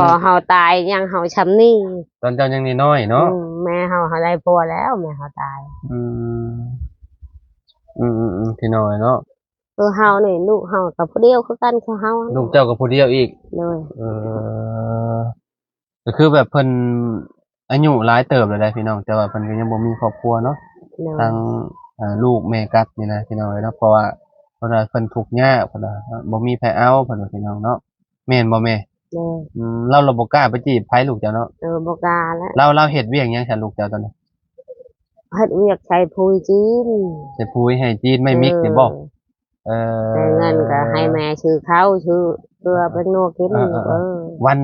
พอเฮาตายยังเฮาช้ำนี่ตอนเจ้ายังน้อยเนาะแม่เฮาได้ผัวแล้วแม่เฮาตายอืมพี่น้อยเนาะเฮานี่ลูกเฮากับผู้เดียวคือกันคือเฮาลูกเจ้ากับผู้เดียวอีกเลยเออก็คือแบบเพิ่นอายุหลายเติบแล้วได้พี่น้องแต่ว่าเพิ่นก็ยังบ่มีครอบครัวเนาะทางลูกแม่กัดนี่นะพี่น้องเนาะเพราะว่าเพิ่นทุกข์ยากเพิ่นว่าบ่มีไผเอาเพิ่นว่าพี่น้องเนาะแม่นบ่แม่เราบ่กล้าไปจีบไผลูกเจ้าเนาะบ่กล้าแล้วเราเฮ็ดเวียกหยังซั่นลูกเจ้าตอนนี้เฮ็ดเวียกใส่ปุ๋ยจีนใส่ปุ๋ยให้จีนไม่มิกนี่บ่ได้เงินก็ให้แม่ซื้อข้าวซื้อเกลือเป็นนัวกินวัน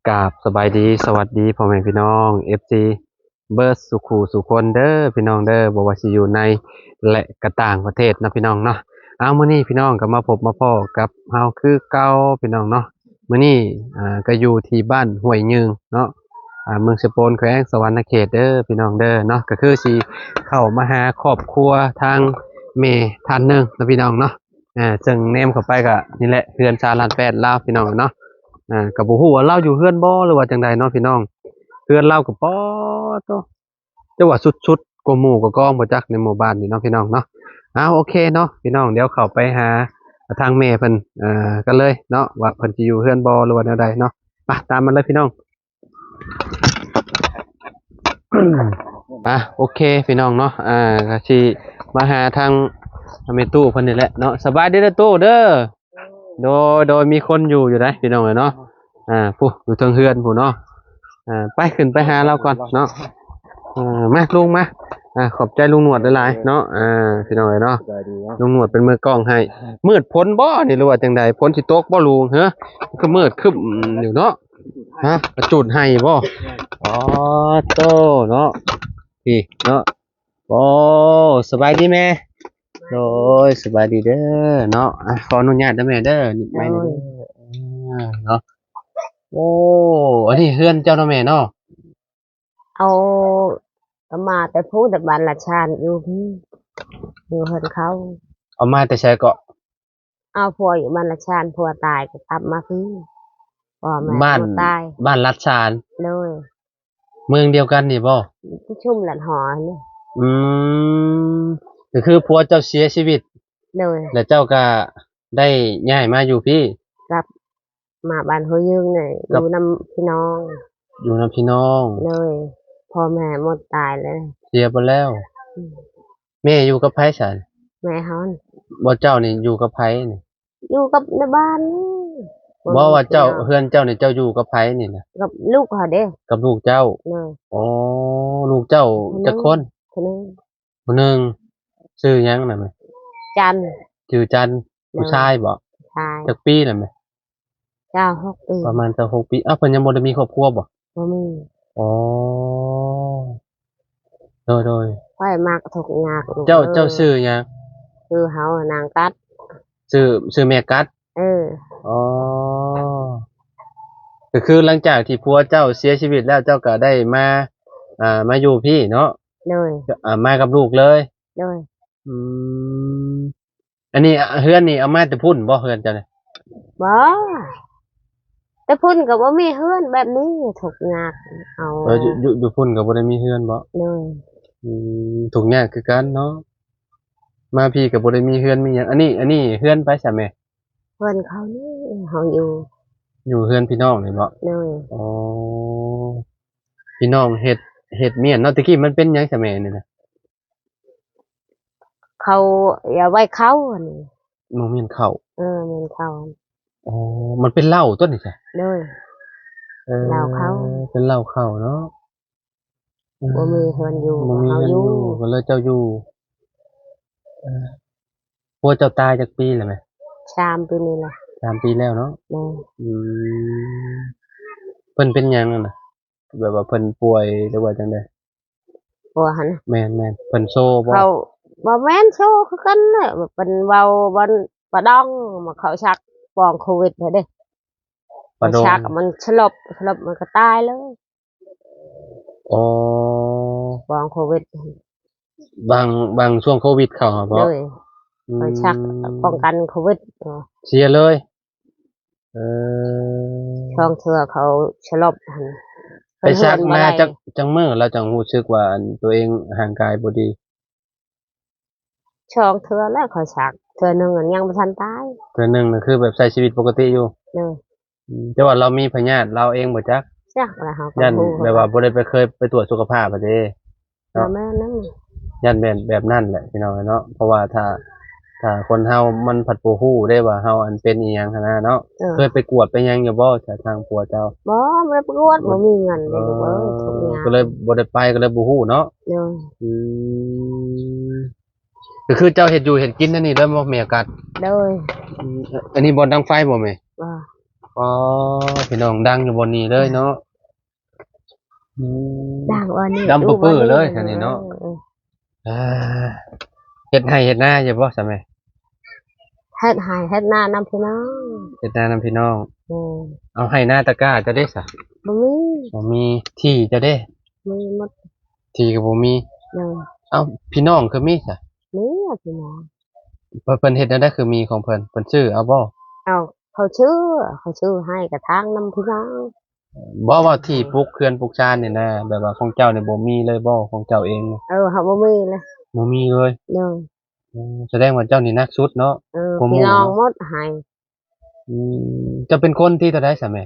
กราบสบายดีสวัสดีพ่อแม่พี่น้อง FC เบิร์ดสุขูสุคนเด้อพี่น้องเด้อบ่ว่าสิอยู่ในและกระต่างประเทศนะพี่น้องเนาะเอามื้อนี้พี่น้องก็มาพบมาพ้อกับเฮาคือเก่าพี่น้องเนาะมื้อนี้ก็อยู่ที่บ้านห้วยยืงเนาะเมืองสกลแขวงสวรรณเขตเด้อพี่น้องเด้อเนาะก็คือสิเข้ามาหาครอบครัวทางแม่ท่านนึงนะพี่น้องเนาะซึ่งแนมเข้าไปก็นี่แหละเฮือนชาลานแปดลาวพี่น้องเนาะก็บ่ฮู้ว่าเราอยู่เฮือนบ่หรือว่าจังใดเนาะพี่น้องเฮือนเราก็ป๊อโตจังว่าสุดๆกว่าหมู่กว่ากองบ่จักในหมู่บ้านนี่เนาะพี่น้องเนาะโอเคเนาะพี่น้องเดี๋ยวเข้าไปหาทางแม่เพิ่นกันเลยเนาะว่าเพิ่นสิอยู่เฮือนบ่หรือว่าแนวใดเนาะไปตามมันเลยพี่น้องโอเคพี่น้องเนาะก็สิมาหาทางแม่ตู้เพิ่นนี่แหละเนาะสบายดีเด้อตู้เด้อโดยมีคนอยู่ได้พี่น้องเนาะผู้อยู่เทิงเฮือนผู้เนาะไปขึ้นไปหาเราก่อนเนาะมาลุงมาขอบใจลุงหนวดหลายๆเนาะพี่น้องเนาะลุงหนวดเป็นมือกล้องให้มืดพ้นบ่นี่หรือว่าจังใดพ้นสิตกบ่ลุงก็มืดคึมอยู่เนาะกระจุดให้บ่อ๋อโตเนาะพี่เนาะโอ้สบายดีแม่โดยสบายดีเด้อเนาะขออนุญาตนะแม่เด้อนี่ไปเด้อเนาะโอ้อันนี้เฮือนเจ้าเนาะแม่เนาะเอามาแต่พูดแต่บ้านละชานอยู่พี่อยู่เฮือนเขาเอามาแต่ใช้เกาะเอาผัวอยู่บ้านละชานผัวตายก็กลับมาพี่พ่อแม่ตายบ้านรัดชานเลยเมืองเดียวกันนี่บ่ที่ชุ่มหลันหอนี่ก็คือผัวเจ้าเสียชีวิตเลยแล้วเจ้าก็ได้ย้ายมาอยู่พี่กลับมาบ้านหัวยืงเนี่ยอยู่นำพี่น้องอยู่นำพี่น้องเลยพ่อแม่หมดตายเลยเสียไปแล้วแม่อยู่กับไผฉันแม่ฮอนบ่เจ้านี่อยู่กับไผนี่อยู่กับในบ้านบ่ว่าเจ้าเฮือนเจ้านี่เจ้าอยู่กับไผนี่นะกับลูกเขาเด้กับลูกเจ้าอ๋อลูกเจ้าจักคนคนนึงชื่อหยังน่ะแม่จันชื่อจันผู้ชายบ่ชายจักปีน่ะแม่6 ปีประมาณ6 ปีเพิ่นยังบ่ได้มีครอบครัวบ่บ่มีอ๋อโดยค่อยมากทุกข์ยากเจ้าชื่อหยังชื่อเฮานางกัดชื่อแม่กัดอ๋อก็คือหลังจากที่ผัวเจ้าเสียชีวิตแล้วเจ้าก็ได้มาอยู่พี่เนาะเลยมากับลูกเลยเลยอันนี้เฮือนนี่เอามาแต่พุ่นบ่เฮือนเจ้าเนี่ยบ่แต่พุ่นก็บ่มีเฮือนแบบนี้ทุกข์ยากเอาอยู่พุ่นก็บ่ได้มีเฮือนบ่เลยทุกข์ยากคือกันเนาะมาพี่ก็บ่ได้มีเฮือนมีหยังอันนี้เฮือนไปซะแม่เฮือนเขานี่เฮาอยู่เฮือนพี่น้องนี่บ่เลยอ๋อพี่น้องเฮ็ดเมียนเนาะตะกี้มันเป็นหยังซะแม่นี่นะเขาอย่าไว้เขาอันนี้บ่แม่นข้าวแม่นเขาอ๋อมันเป็นเหล้าต้นนี่จ้ะเลยเหล้าเขาเป็นเหล้าเข้าเนาะบ่มีเฮือนอยู่บ่มีเฮือนอยู่ก็เลยเจ้าอยู่ผัวเจ้าตายจักปีแล้วแม่3 ปีนี่แหละ3 ปีแล้วเนาะเพิ่นเป็นหยังน่ะแบบว่าเพิ่นป่วยหรือว่าจังได๋ ผัวหัน แม่นเพิ่นโซบ่ เขาบ่แม่นโชว์คือกันน่ะเป็นเว้าบ่บ่ดองมาเขาชักปองโควิดเด้ ปะดง ชักมันสลบมันก็ตายเลย อ๋อ ปองโควิด บางช่วงโควิดเข้าบ่ เลยเขาชักป้องกันโควิด เสียเลย เออ ช่องเทื่อเขาสลบหั่น ไปชักมา เพิ่น จังมื้อแล้วจังรู้สึกว่าอันตัวเองร่างกายบ่ดี ช่องเทื่อแล้วเขาชักเทื่อหนึงอันยังบ่ทันตาย ตัวหนึงน่ะคือแบบใช้ชีวิตปกติอยู่ เลย แต่ว่าเรามีพยาธิเราเองบ่จัก จักแล้วเฮาก็ ยัน ฮู้ แบบว่าบ่ได้เคยไปตรวจสุขภาพอะเด้ ว่าแม่นั้น ยันแบบนั้นแหละพี่น้องเนาะเพราะว่าถ้าคนเฮามันผัดบ่ฮู้ได้ว่าเฮาอันเป็นอีหยังหั้นนะเนาะเคยไปกวดไปหยังอยู่บ่จากทางผัวเจ้า บ่ได้ประกวดบ่มีเงินเลยลูกเอ้ยทุกอย่าง ก็เลยบ่ได้ไปก็เลยบ่ฮู้เนาะ เลย อืมก็คือเจ้าเฮ็ดอยู่เฮ็ดกินนั่นนี่เด้อบ่แม่กัด เลย อืมอันนี้บ่ดังไฟบ่แม่ ว่า อ๋อพี่น้องดังอยู่บนนี้เลยเนาะอืม ดังว่านี่ ดำปื้อๆเลยอันนี้เนาะ อ่าเฮ็ดให้เฮ็ดหน้าอยู่บ่ซะแม่ เฮ็ดให้เฮ็ดหน้านำพี่น้อง เฮ็ดหน้านำพี่น้อง อือ เอาให้หน้าตะกร้าจะได้ซะ บ่มี บ่มีที่จะได้ มีหมด ที่ก็บ่มี เลย เอาพี่น้องคือมีซะ มีอะพี่น้อง เพิ่นเฮ็ดแนวใดคือมีของเพิ่นชื่อเอาบ่ เอาเขาชื่อให้กระทางนำพี่น้อง บ่ว่าที่ปลูกเขื่อนปลูกชานนี่นะแบบว่าของเจ้านี่บ่มีเลยบ่ของเจ้าเองนี่ เฮาบ่มีเลย บ่มีเลย เลย แสดงว่าเจ้านี่นักสุดเนาะ ผม พี่น้อง รู้ หมดให้ อืมจะเป็นคนที่เท่าใดซะแม่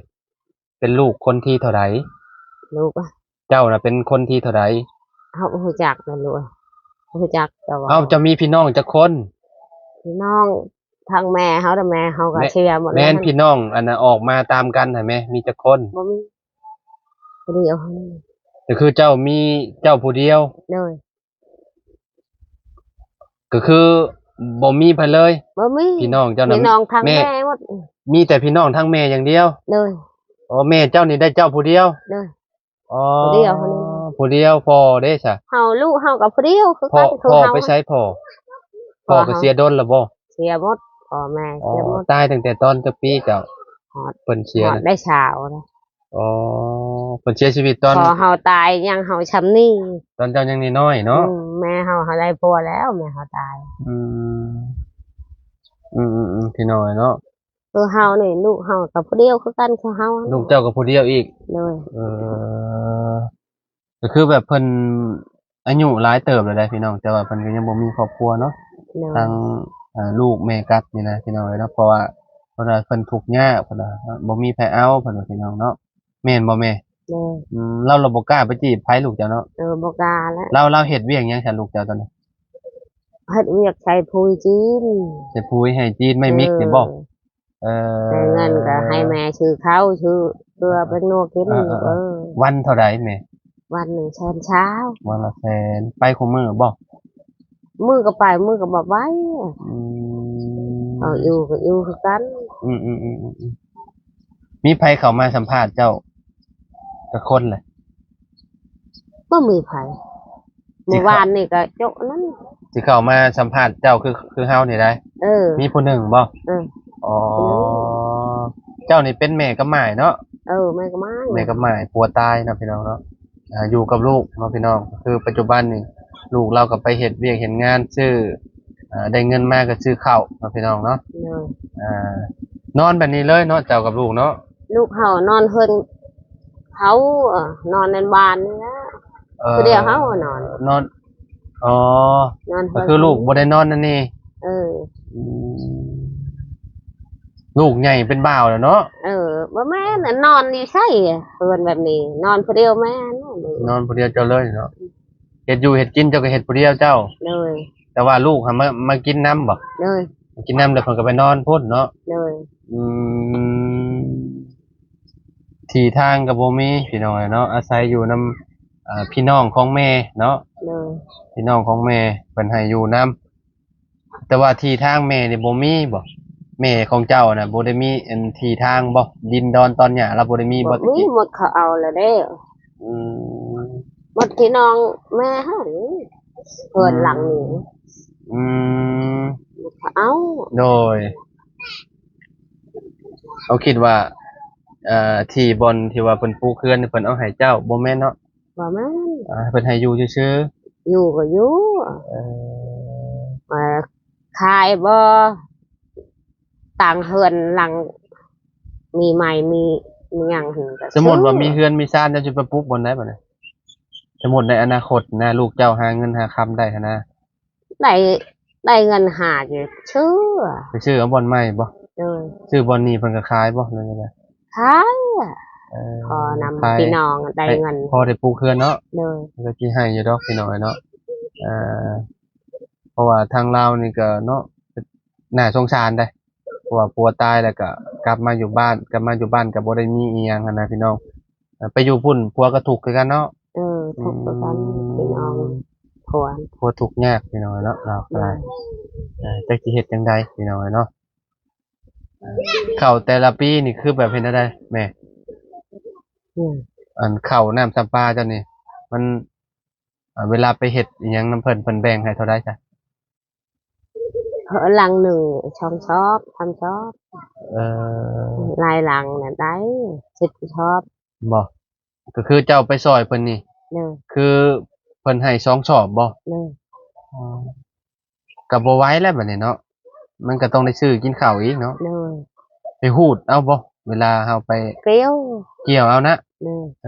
เป็นลูกคนที่เท่าใด ลูกอะ เจ้าน่ะเป็นคนที่เท่าใด เฮาบ่รู้จักเลยลูกบ่รู้จักแต่ว่า เอ้าจะมีพี่น้องจักคน พี่น้องทางแม่เฮาแต่แม่เฮาก็เชียร์หมด แม่น แล้ว พี่น้องอันน่ะออกมาตามกันใช่ไหมมีจักคน บ่มีผู้เดียว ก็คือเจ้ามีเจ้าผู้เดียว เลย ก็คือบ่มีเพิ่นเลย บ่มี พี่น้องเจ้าน่ะ พี่น้องทาง แม่ แม่หมด มีแต่พี่น้องทั้งแม่อย่างเดียว เลย อ๋อแม่เจ้านี่ได้เจ้าผู้เดียว เลย อ๋อ ผู้เดียวเท่านั้น ผู้เดียวพ่อเด้ซะ เฮาลูกเฮากับผู้เดียวคือ พ่อ กันคือ พ่อ เฮา ไปใช้พ่อ พ่ พ่ อ อก็เสียดนแล้วบ่ เสียหมดพ่อแม่ อ๋อ เสียหมด ตายตั้งแต่ตอนจักปีเจ้า ฮอด เพิ่นเสีย ฮอด น่ะ ได้เช้านะ อ๋อเพิ่นเสียชีวิตตอน พอเฮาตายยังเฮาช้ำนี่ ตอนเจ้ายังน้อยๆเนาะ แม่เฮาได้ผัวแล้วแม่เฮาตาย อืมพี่น้อยเนาะ คือเฮานี่ลูกเฮากับผู้เดียวคือกันคือเฮา ลูกเจ้ากับผู้เดียวอีก เลย เออก็คือแบบเพิ่นอายุหลายเติบแล้วได้พี่น้องแต่ว่าเพิ่นก็ยังบ่มีครอบครัวเนาะ เลย ทางลูกแม่กัดนี่นะพี่น้องเนาะเพราะว่าเพิ่นทุกข์ยากเพิ่นว่าบ่มีไผเอาเพิ่นว่าพี่น้องเนาะแม่นบ่แม่ เลย เราบ่กล้าไปจีบไผลูกเจ้าเนาะ บ่กล้าแล้ว เราเฮ็ดเวียกหยังซั่นลูกเจ้าตอนนี้ เฮ็ดเวียกใส่พุยจีน สิพูยให้จีนไม่มิกนี่บ่เออ ได้เงินก็ให้แม่ชื่อเขาชื่อเพื่อเป็นนัวกิน วันเท่าใดแม่ วันหนึ่งแสนเช้า วันละแสนไปคุมื้อบ่ มือก็ไปมือก็บอกไว้ อืม เอาอยู่ก็อยู่คือกัน มีไผเข้ามาสัมภาษณ์เจ้าจักคนเลย ก็มีไผเมื่อวานนี่ก็โจ๊ะนั้น สิเข้ามาสัมภาษณ์เจ้าคือเฮานี่ได้ มีผู้หนึ่งบ่ เออ อ๋อ เจ้านี่เป็นแม่กับหมายเนาะ แม่ก็มา แม่กับหมายผัวตายเนาะพี่น้องเนาะอยู่กับลูกเนาะพี่น้องคือปัจจุบันนี่ลูกเราก็ไปเฮ็ดเวียกเฮ็ดงานซื้อได้เงินมาก็ซื้อข้าวเนาะพี่น้องเนาะ เลย นอนแบบนี้เลยเนาะเจ้ากับลูกเนาะ ลูกเขานอนเพิ่นเขานอนในบ้านนี่นะคือเดียวเขานอน นอนอ๋อน อน ก็ เพิ่น คือลูกบ่ได้นอนนั่นนี่ เออ ลูกใหญ่เป็นบ่าวแล้วเนาะ บ่แม่นนอนนี่ใช่เพิ่นแบบนี้ นอนผู้เดียวแม่ นอนผู้เดียวเจ้าเลยเนาะเฮ็ดอยู่เฮ็ดกินเจ้าก็เฮ็ดผู้เดียวเจ้า เลย แต่ว่าลูกหามากินน้ำบ่ เลย มากินน้ำแล้วเพิ่นก็ไปนอนพุ่นเนาะ เลย อืมที่ทางก็บ่มีพี่น้องเนาะอาศัยอยู่นำพี่น้องของแม่เนาะ เลย พี่น้องของแม่เพิ่นให้อยู่นำแต่ว่าที่ทางแม่นี่บ่มีบ่แม่ของเจ้าน่ะบ่ได้มีอันที่ทางบ่ดินดอนตอนหญ้าเราบ่ได้มีบ่ตะ มี กี้ หมดเขาเอาแล้วเด้ อืม หมดพี่น้องแม่เฮาเพิ่นหลังนี้ อืม เอ้า โดยเขาคิดว่าที่บอนที่ว่าเพิ่นปลูกเรือนนี่เพิ่นเอาให้เจ้าบ่แม่นเนาะ ว่าแม่น เพิ่นให้อยู่ซื่อ อยู่ก็อยู่ ๆขายบ่ต่างเฮือนหลังมีใหม่มีหยังถึงก็ สมมุติว่ามีเรือนมีซ่านเจ้าสิไปปลูกบ่อนได้บ่เนี่ยสมมุติในอนาคตนะลูกเจ้าหาเงินหาคำได้หันนะ ได้ได้เงินหาอยู่ชื่อ ไปซื้อเอาบ่อนใหม่บ่ เลย ซื้อบ่อนนี้เพิ่นก็ขายบ่นั่นแหละ ขาย เออ พอนำ ขาย พี่น้องได้เงิน พอได้ปลูกเรือนเนาะ เลย ก็สิให้อยู่ดอกพี่น้อยเนาะเอ่อเพราะว่าทางลาวนี่ก็เนาะน่าสงสารได้เพราะว่าผัวตายแล้วก็กลับมาอยู่บ้านก็บ่ได้มีอีหยังหันนะพี่น้องไปอยู่พุ่นผัวก็ทุกข์คือกันเนาะ ทุกประกันพี่น้องผัว ผัวทุกข์ยากพี่น้อยเนาะเราก็ได้จักสิเฮ็ดจังไดพี่น้อยเนาะข้าวแต่ละปีนี่คือแบบเฮ็ดจั่งใดแม่ อืม อันข้าวน้ำซ้ำปลาเจ้านี่มันเวลาไปเฮ็ดอิหยังนำเพิ่นแบ่งให้เท่าใดจ้ะ หลังหนึ่งช่องชอบทำชอบ เอ่อ ลายหลังน่ะได้10ชอบ บ่ก็คือเจ้าไปซอยเพิ่นนี่ เลย คือเพิ่นให้2ชอบบ่ เลย ก็บ่ไหวแล้วบัดนี้เนาะมันก็ต้องได้ซื้อกินข้าวอีกเนาะ เลย ไปหูดเอาบ่เวลาเฮาไป เกลียว เกี่ยวเอานะ เลย เอ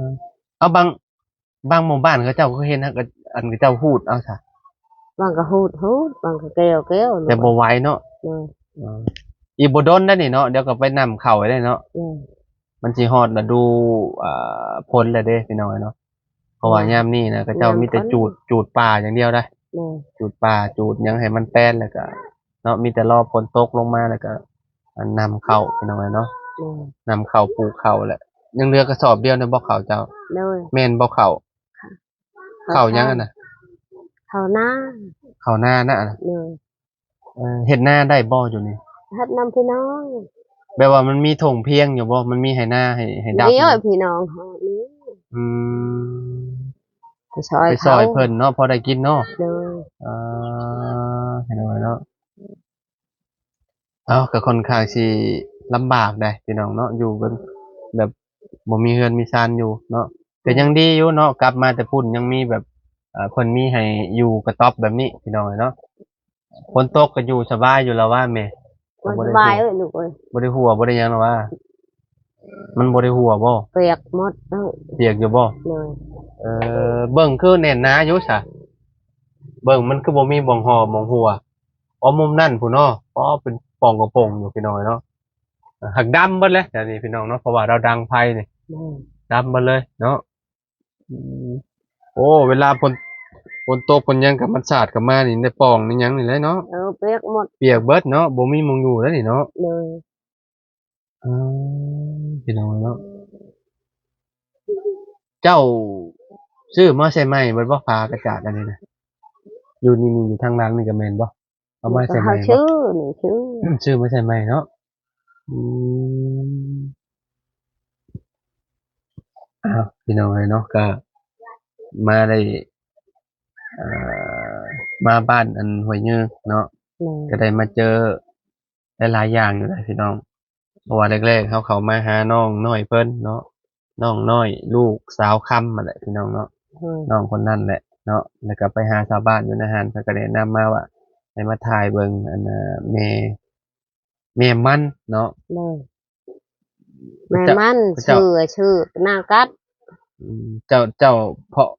อเอาบางหมู่บ้านเขาเจ้าก็เห็นนะก็อันเขาเจ้าหูดเอาซะ บางก็หูดบางก็เกลียว แต่บ่ไหวเนาะ เลย เอออีกบ่ดนได้นี่เนาะเดี๋ยวก็ไปนำเข้าไว้ได้เนาะ เลย มันสิฮอดฤดูผลแล้วเด้พี่น้อยเนาะเพราะว่ายามนี้นะเขาเจ้ามีแต่จูดป่าอย่างเดียวได้ เลย จูดป่าจูดหยังให้มันแป้นแล้วก็เนาะมีแต่รอฝนตกลงมาแล้วก็นำเข้าพี่น้องเนาะ เลย นำเข้าปลูกเข้าแหละยังเหลือกระสอบเดียวในบ่เข้าเจ้า เลย แม่นบ่เข้าเข้ายังอะน่ะ เขาหน้า เข้าหน้าน่ะ เลย เฮ็ดหน้าได้บ่อยู่นี่ เฮ็ดนำพี่น้อง แปลว่ามันมีถงเพียงอยู่บ่มันมีให้หน้าให้ดับ นี่ อยู่ พี่น้องเฮานี่ อืม ไปซอย ไปซ เขา อยเพิ่นเนาะพอได้กินเนาะ เลย เห็นไหมเนาะก็ค่อนข้างสิลำบากได้พี่น้องเนาะอยู่กันแบบบ่มีเรือนมีซานอยู่เนาะแต่ยังดีอยู่เนาะกลับมาแต่พุ่นยังมีแบบเพิ่นมีให้อยู่กระต๊อบแบบนี้พี่น้องเนาะฝนตกก็อยู่สบายอยู่แล้วว่าแม่ มันสบายเอ้ยลูกเอ้ย บ่ได้หัวบ่ได้หยังหรอกว่า มันบ่ได้หัวบ่ เปียกหมดเอ้ย เปียกอยู่บ่ เลย เบิ่งคือแน่นหนาอยู่ซะเบิ่งมันคือบ่มีบ่องหอบ่องหัวอ๋อมุมนั่นพุ่นเนาะอ๋อเป็นป่องกระโปงอยู่พี่น้องเนาะหักดำเบิดเลยเดี๋ยวนี้พี่น้องเนาะเพราะว่าเราดังไผนี่ เลย ดำเบิดเลยเนาะอืมโอ้เวลาฝนตกฝนหยังกับมันสาดกับมานี่ในป่องในหยังนี่แหละเนาะ เปียกหมด เปียกเบิดเนาะบ่มีหมองอยู่แล้วนี่เนาะ เลย อืพี่น้องเนาะเจ้าซื้อมาใช่ไหมเบิดบ่ฟ้ากระจาดอันนี้นะอยู่นี่อยู่ทางหลังนี่ก็แม่นบ่เอามาใช่ไหม เขา บ่ ชื่อนี่ชื่อ ชื่อไม่ใช่ไหมเนาะอืมพี่น้องเลยเนาะก็มาได้เอ่อมาบ้านอันห้วยเงือกเนาะ เลย ก็ได้มาเจอหลายๆอย่างอยู่เลยพี่น้องเพราะว่าแรกๆเขามาหาน้องน้อยเพิ่นเนาะน้องน้อยลูกสาวค่ำมาแหละพี่น้องเนาะ เลย น้องคนนั้นแหละเนาะแล้วก็ไปหาชาวบ้านอยู่นะฮะเพิ่นก็แนะนำมาว่าให้มาถ่ายเบิ่งอันแม่มันเนาะ เลยแม่มันชื่อนางกัด เจ้าเพราะ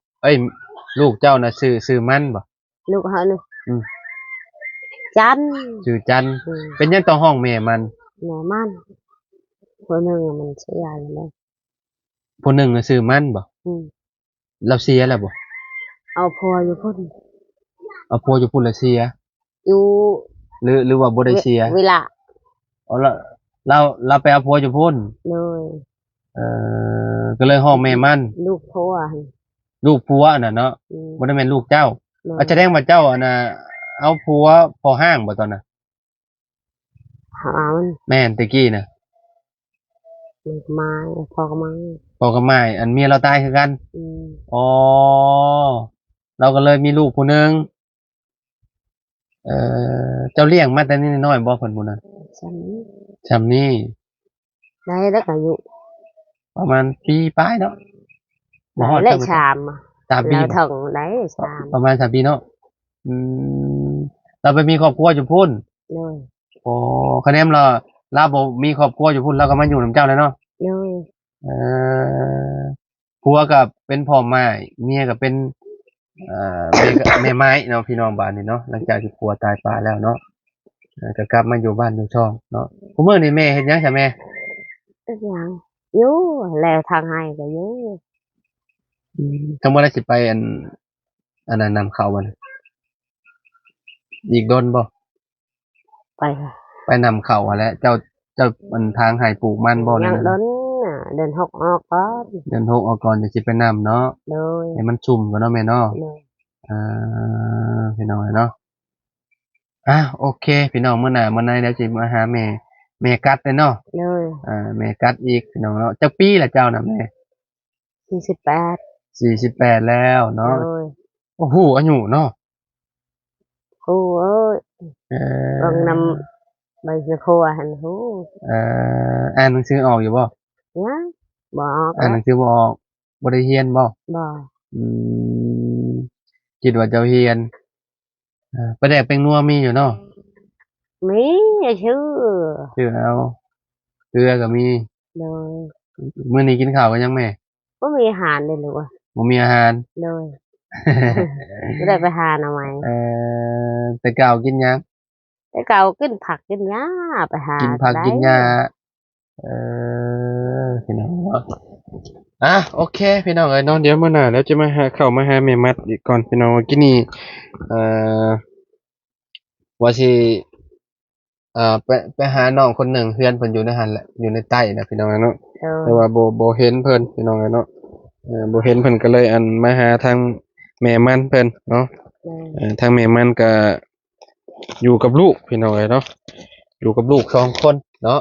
ลูกเจ้าน่ะชื่อมันบ่ ลูกเขานี่ อืม จัน ชื่อจันเป็นหยังต้องห้องแม่มัน แม่มันคนหนึ่งมันเสียเลย ผู้หนึ่งน่ะชื่อมันบ่ อืม เราเสียแล้วบ่ เอาพออยู่พุ่น เอาผัวอยู่พุ่นแล้วเสีย อยู่ หรือว่าบ่ได้เสีย เวลา อ๋อเราไปเอาผัวอยู่พุ่น เลย ก็เลยห้องแม่มัน ลูกพ่อ ลูกผัวน่ะเนาะบ่ได้แม่นลูกเจ้า เลย แสดงว่าเจ้าน่ะเอาผัวพอห้างบ่ตอนน่ะ หามัน แม่นตะกี้น่ะ มาพอก็มา พ่อกับแม่อันเมียเราตายคือกัน อืม อ๋อเราก็เลยมีลูกผู้หนึงเจ้าเลี้ยงมาแต่นี่น้อยบ่เพิ่นผู้นั้น ฉัน จำนี่ ได้แล้วก็อยู่ ประมาณปีปลายเนาะบ่ ได้ ฮอด และ เท่าไหร่ ชามอะ 3 ปี แล้ว บ่ ถึงได้ชาม ประมาณ3 ปีเนาะอืมเราไปมีครอบครัวอยู่พุ่น เลย โอ้คะแนนเราบ่มีครอบครัวอยู่พุ่นเราก็มาอยู่นํเจ้าแล้วเนาะ เลย เอ่อผัวก็เป็นพ่อไม้เมียก็เป็นแม่ไม้เนาะพี่น้องบ้านนี่เนาะหลังจากที่ผัวตายไปแล้วเนาะก็กลับมาอยู่บ้านอยู่ช่องเนาะคุมื้อนี้แม่เฮ็ดหยังจ้ะแม่ ทุกอย่างอยู่แล้วทางให้ก็อยู่ ทั้งบ่ได้สิไปอันนั้นนำเข้าบ่น่ะอีกโดนบ่ ไปค่ะ ไปนำเข้าหั้นแหละเจ้ามันทางให้ปลูกมันบ่ ยั นั่ ง น โด น่ะ นน่ะเดินหกออกก่อน เดือน6ออกก่อนจังสิไปนำเนาะ เลย ให้มันชุ่มก่อนเนาะแม่เนาะ เลย พี่น้องเนาะโอเคพี่น้องมื้อหน้ามื้อในเดี๋ยวสิมาหาแม่กัดเลยเนาะ เลย แม่กัดอีกพี่น้องเนาะจักปีละเจ้าน่ะแม่ 48 48แล้ว เล เนาะ ย โอ้โหอายุเนาะ ครูเอ้ย เอ่อ เบิ่งนำใบสะครัวหันหู อ่านหนังสือออกอยู่บ่ ยังบ่ออก อ่านหนังสือบ่ออกบ่ได้เรียนบ่ บ่ อืมคิดว่าเจ้าเรียนประแดกเป็นนัวมีอยู่เนาะ มีชื่อ ชื่อเอาเกลือก็มี เลย มื้อนี้กินข้าวกันยังแม่ บ่มีอาหารเลยหรือวะ บ่มีอาหาร เลยก็ได้ไปหาหน่อไม้ แต่เก่ากินหยัง แต่เก่ากินผักกินหญ้าไปหา กินผัก ได้ กินหญ้าพี่น้องเนาะโอเค พี่น้องเอ้ยเนาะเดี๋ยวมื้อหน้าแล้วจะมาเข้ามาหาแม่มัดอีกก่อนพี่น้องว่ากินนี่ว่าสิไปหาน้องคนหนึ่งเพื่อนเพิ่นอยู่ในหันแหละอยู่ในใต้นะพี่น้องเนาะ แต่ว่าบ่เห็นเพิ่นพี่น้องเนาะบ่เห็นเพิ่นก็เลยมาหาทางแม่มันเพิ่นเนาะทางแม่มันก็อยู่กับลูกพี่น้องเนาะอยู่กับลูก2คนเนาะ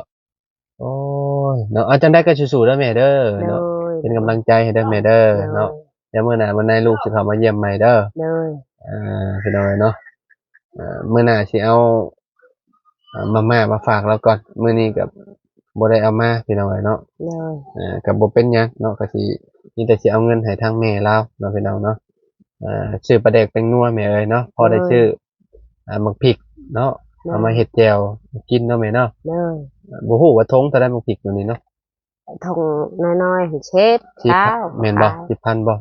โอ้ยเนาะจังได๋ก็สู้ๆเด้อแม่เด้อ เล เนาะ ย เป็นกำลังใจให้เด้อแม่เด้อเนาะเดี๋ยวมื้อหน้ามื้อในลูกสิเข้ามาเยี่ยมใหม่เด้อ เลย พี่น้องเนาะมื้อหน้าสิเอามาม่ามาฝากเราก่อนมื้อนี้ก็บ่ได้เอามาพี่น้องเนาะ เลย ก็บ่เป็นหยังเนาะก็สิมีแต่สิเอาเงินให้ทางแม่เราเนาะพี่น้องเนาะชื่อปลาแดกเป็นนัวแม่เอ้ยเนาะพอได้ชื่อหมักพริกเนาะเอามาเฮ็ดแจ่วกินเนาะแม่เนาะ เลย บ่ฮู้ว่าทงเท่าใดหมักพริกอยู่นี่เนาะ ทงน้อยๆเช็ดเช้า แม่นบ่10,000บ่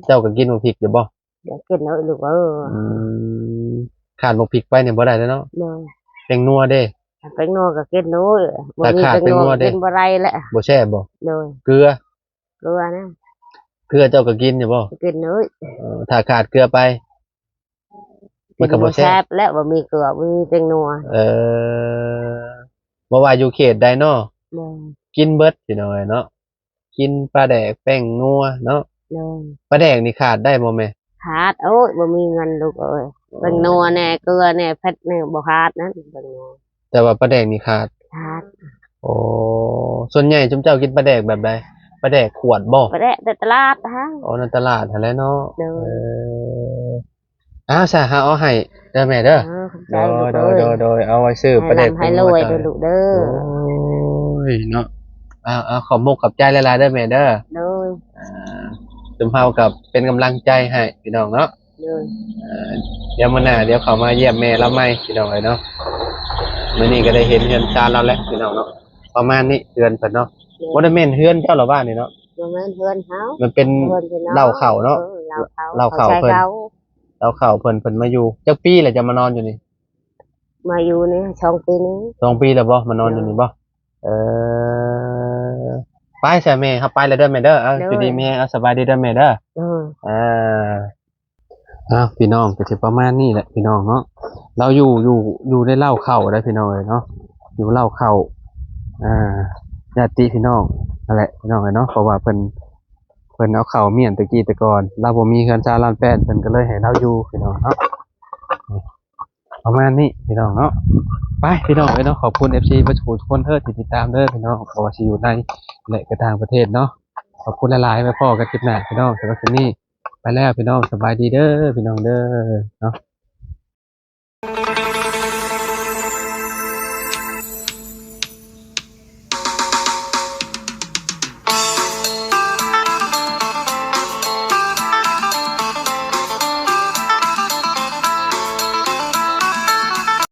เจ้าก็กินหมักพริกอยู่บ่ เดี๋ยวกินน้อยลูกมขาดหมักพริกไปเนี่ยบ่ได้แล้วเนาะ เลย แป้งนัวเด้ เป็นนัวก็กินน้อยบ่ ถ้า มี ขาด เป็นนัว เป็นนัวเด้ กินบ่ไรแหละ บ่แซ่บบ่ เลย เกลือ เกลือนะ เกลือเจ้าก็กินอยู่บ่ กินน้อย ถ้าขาดเกลือไปมันก็บ่แซ่ แซ่ บบ แล้วบ่มีเกลือบ่มีเป็นนัว บ่ว่าอยู่เขตใดเนาะ เลย กินเบิดพี่น้อยเนาะกินปลาแดกแป้งนัวเนาะ เลย ปลาแดกนี่ขาดได้บ่แม่ ขาดโอ้ยบ่มีเงินลูกเอ้ยเป็นนัวแน่เกลือแน่เผ็ดแน่บ่ขาดนะเป็นนัว แต่ว่าปลาแดกนี่ขาด ขาด โอ้ส่วนใหญ่จุมเจ้ากินปลาแดกแบบใดปลาแดกขวดบ่ บ่ได้แต่ตลาดฮะ อ๋อในตลาดหั่นแหละเนาะ เด้อ ซะหาเอาให้เด้อแม่เด้อ ขอบใจลูก โด เอ้ย ยเอาไว้ซื้อปลาแดก ให้ร่ำให้รวยเด้อลูกเด้อ โอ้ยเนาะขอบมุกขอบใจหลายๆเด้อแม่เด้อ เด้อ จุมเฮากับเป็นกำลังใจให้พี่น้องเนาะ เด้อ เดี๋ยวมื้อหน้าเดี๋ยวเขามาเยี่ยมแม่เราใหม่พี่น้องเนาะมื้อนี้ก็ได้เห็นเฮือนจานเราแล้วพี่น้องเนาะประมาณนี้เฮือนเพิ่นเนาะบ่ได้แม่นเฮือนเจ้าหรอบ้านนี่เนาะ บ่แม่นเพื่อนเฮา มันเป็น เพื่อนพี่น้อง เหล้าเข่าเนาะ เหล้าเข่า ใช้ เพิ่น เขา เราเข้าเพิ่นมาอยู่จักปีแล้วจะมานอนอยู่นี่ มาอยู่นี่ช่องปีนี้ 2 ปีแล้วบ่มานอนอยู่นี่บ่เออไปใช่แม่ครับไปแล้วเด้อแม่เด้ออยู่ดีแม่สบายดีเด้อแม่เด้อ เออ พี่น้องก็สิประมาณนี้แหละพี่น้องเนาะเราอยู่ได้เหล้าเข้าได้พี่น้องเลยเนาะอยู่เหล้าเข้าญาติพี่น้องนั่นแหละพี่น้องเลยเนาะเพราะว่าเพิ่นเอาเข้าเมียนตะกี้แต่ก่อนเราบ่มีเงินจ่ายล้านแปดเพิ่นก็เลยให้เราอยู่พี่น้องเนาะประมาณนี้พี่น้องเนาะไปพี่น้องเนาะขอบคุณ FC ประชาชนทุกคนเด้อที่ติดตามเด้อพี่น้องเพราะว่าสิอยู่ในและก็ต่างประเทศเนาะ ขอบคุณหลายๆไปพ่อกันคลิปหน้าพี่น้องสำหรับคลิปนี้ไปแล้วพี่น้องสบายดีเด้อพี่น้องเด้อเนาะ